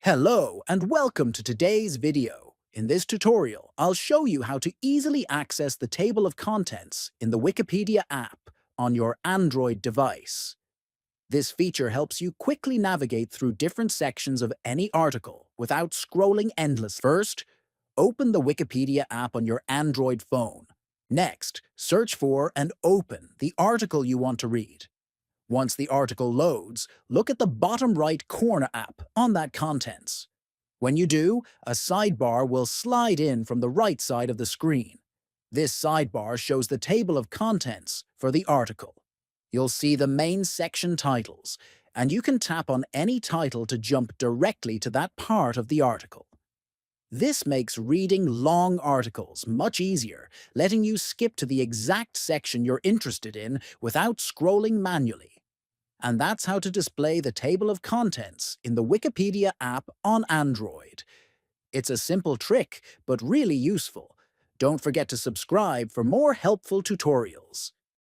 Hello and welcome to today's video. In this tutorial, I'll show you how to easily access the table of contents in the Wikipedia app on your Android device. This feature helps you quickly navigate through different sections of any article without scrolling endlessly. First, open the Wikipedia app on your Android phone. Next, search for and open the article you want to read. Once the article loads, look at the bottom right corner app on that contents. When you do, a sidebar will slide in from the right side of the screen. This sidebar shows the table of contents for the article. You'll see the main section titles, and you can tap on any title to jump directly to that part of the article. This makes reading long articles much easier, letting you skip to the exact section you're interested in without scrolling manually. And that's how to display the table of contents in the Wikipedia app on Android. It's a simple trick, but really useful. Don't forget to subscribe for more helpful tutorials.